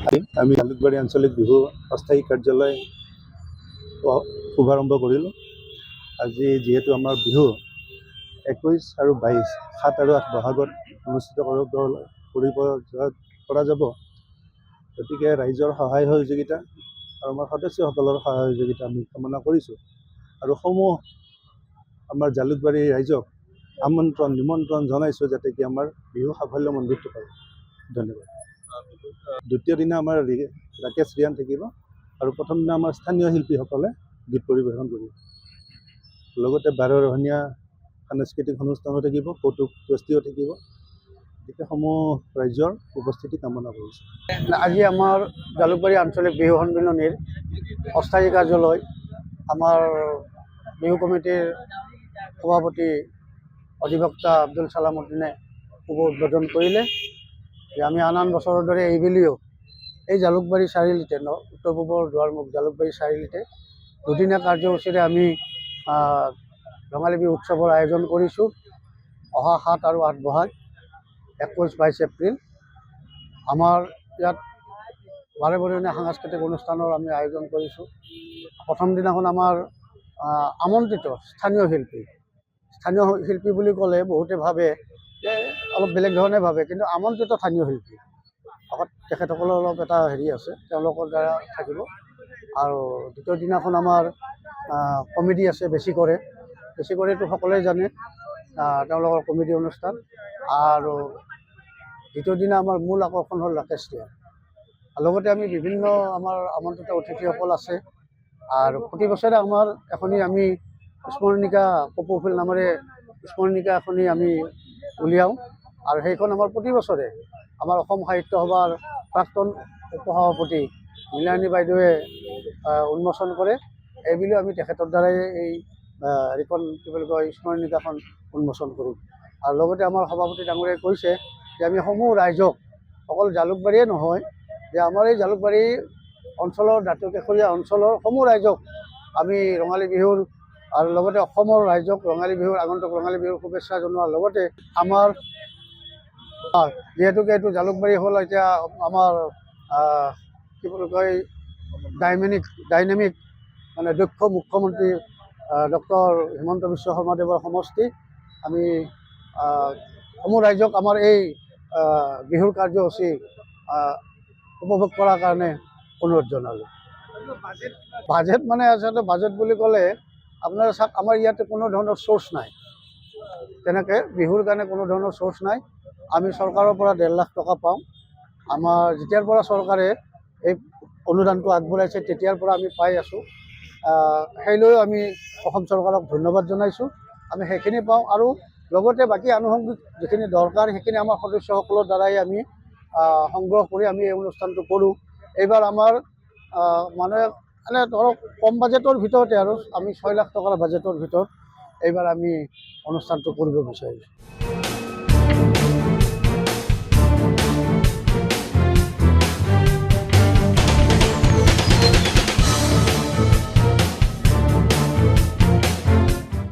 আমি জালুকবাৰী আঞ্চলিক বিহু অস্থায়ী কাৰ্যালয় শুভাৰম্ভ কৰিলোঁ। আজি যিহেতু আমাৰ বিহু 21 আৰু 22 7 আৰু 8 বহাগত অনুষ্ঠিত কৰিব পৰা যাব, গতিকে ৰাইজৰ সহায় সহযোগিতা আৰু আমাৰ সদস্যসকলৰ সহায় সহযোগিতা আমি কামনা কৰিছোঁ। আৰু সমূহ আমাৰ জালুকবাৰী ৰাইজক নিমন্ত্ৰণ জনাইছোঁ যাতে কি আমাৰ বিহু সাফল্যমণ্ডিত কৰে। ধন্যবাদ। দ্বিতীয় দিনা আমাৰ ৰাকেশ ৰিয়ান থাকিব আৰু প্ৰথম দিনা আমাৰ স্থানীয় শিল্পীসকলে গীত পৰিৱেশন কৰিব। লগতে 12 ৰহণীয়া সাংস্কৃতিক অনুষ্ঠানো থাকিব, কৌতুক গোষ্ঠীও থাকিব। গতিকে সমূহ ৰাইজৰ উপস্থিতি কামনা কৰিছোঁ। আজি আমাৰ জালুকবাৰী আঞ্চলিক বিহু সন্মিলনীৰ অস্থায়ী কাৰ্যালয় আমাৰ বিহু কমিটিৰ সভাপতি অধিবক্তা আব্দুল ছালাম উদ্দিনে শুভ উদ্বোধন কৰিলে। যে আমি আন বছৰৰ দৰে এইবেলিও এই জালুকবাৰী চাৰিআলিতে উত্তৰ পূবৰ দুৱাৰমুখ জালুকবাৰী চাৰিআলিতে দুদিনীয়া কাৰ্যসূচীৰে আমি ৰঙালী বিহু উৎসৱৰ আয়োজন কৰিছোঁ। অহা 7 আৰু 8 বহাগ 21-22 এপ্ৰিল আমাৰ ইয়াত 12 বৰণীয়া সাংস্কৃতিক অনুষ্ঠানৰ আমি আয়োজন কৰিছোঁ। প্ৰথম দিনাখন আমাৰ আমন্ত্ৰিত স্থানীয় শিল্পী বুলি ক'লে বহুতে ভাবে যে অলপ বেলেগ ধৰণে ভাবে, কিন্তু আমন্ত্ৰিত স্থানীয় শিল্পী তেখেতসকলৰ অলপ এটা হেৰি আছে, তেওঁলোকৰ দ্বাৰা থাকিব। আৰু দ্বিতীয় দিনাখন আমাৰ কমেডি আছে, বেছি কৰেতো সকলোৱে জানে, তেওঁলোকৰ কমেডি অনুষ্ঠান। আৰু দ্বিতীয় দিনা আমাৰ মূল আকৰ্ষণ হ'ল ৰাকেশ ৰিয়ান। লগতে আমি বিভিন্ন আমাৰ আমন্ত্ৰিত অতিথিসকল আছে। আৰু প্ৰতি বছৰে আমাৰ এখনি আমি স্মৰণিকা কপৌফুল নামেৰে স্মৰণিকা এখনি আমি উলিয়াওঁ। আৰু সেইখন আমাৰ প্ৰতি বছৰে আমাৰ অসম সাহিত্য সভাৰ প্ৰাক্তন উপসভাপতি মীনাৰাণী বাইদেৱে উন্মোচন কৰে। এইবুলিও আমি তেখেতৰ দ্বাৰাই এই হেৰিখন কি বুলি কয় স্মৰণিকাখন উন্মোচন কৰোঁ। আৰু লগতে আমাৰ সভাপতি ডাঙৰীয়াই কৈছে যে আমি সমূহ ৰাইজক, অকল জালুকবাৰীয়ে নহয়, যে আমাৰ এই জালুকবাৰী অঞ্চলৰ দাঁতিকাষৰীয়া অঞ্চলৰ সমূহ ৰাইজক আমি ৰঙালী বিহুৰ আৰু লগতে অসমৰ ৰাইজক আগন্তুক ৰঙালী বিহুৰ শুভেচ্ছা জনোৱাৰ লগতে আমাৰ যিহেতুকে এইটো জালুকবাৰী হ'ল এতিয়া আমাৰ কি বুলি কয় ডাইনামিক মানে দক্ষ মুখ্যমন্ত্ৰী ডক্টৰ হিমন্ত বিশ্ব শৰ্মাদেৱৰ সমষ্টি। আমি সমূহ ৰাইজক আমাৰ এই বিহুৰ কাৰ্যসূচী উপভোগ কৰাৰ কাৰণে অনুৰোধ জনালোঁ। বাজেট মানে আচলতে বাজেট বুলি ক'লে আপোনাৰ চাওক, আমাৰ ইয়াতে কোনো ধৰণৰ চ'ৰ্চ নাই, তেনেকৈ বিহুৰ কাৰণে কোনো ধৰণৰ চ'ৰ্চ নাই। আমি চৰকাৰৰ পৰা 1.5 লাখ টকা পাওঁ। আমাৰ যেতিয়াৰ পৰা চৰকাৰে এই অনুদানটো আগবঢ়াইছে তেতিয়াৰ পৰা আমি পাই আছোঁ। সেইলৈও আমি অসম চৰকাৰক ধন্যবাদ জনাইছোঁ। আমি সেইখিনি পাওঁ আৰু লগতে বাকী আনুষংগিক যিখিনি দৰকাৰ সেইখিনি আমাৰ সদস্যসকলৰ দ্বাৰাই আমি সংগ্ৰহ কৰি আমি এই অনুষ্ঠানটো কৰোঁ। এইবাৰ আমাৰ মানে এনে ধৰক কম বাজেটৰ ভিতৰতে আৰু আমি 6 লাখ টকাৰ বাজেটৰ ভিতৰত এইবাৰ আমি অনুষ্ঠানটো কৰিব বিচাৰিছোঁ।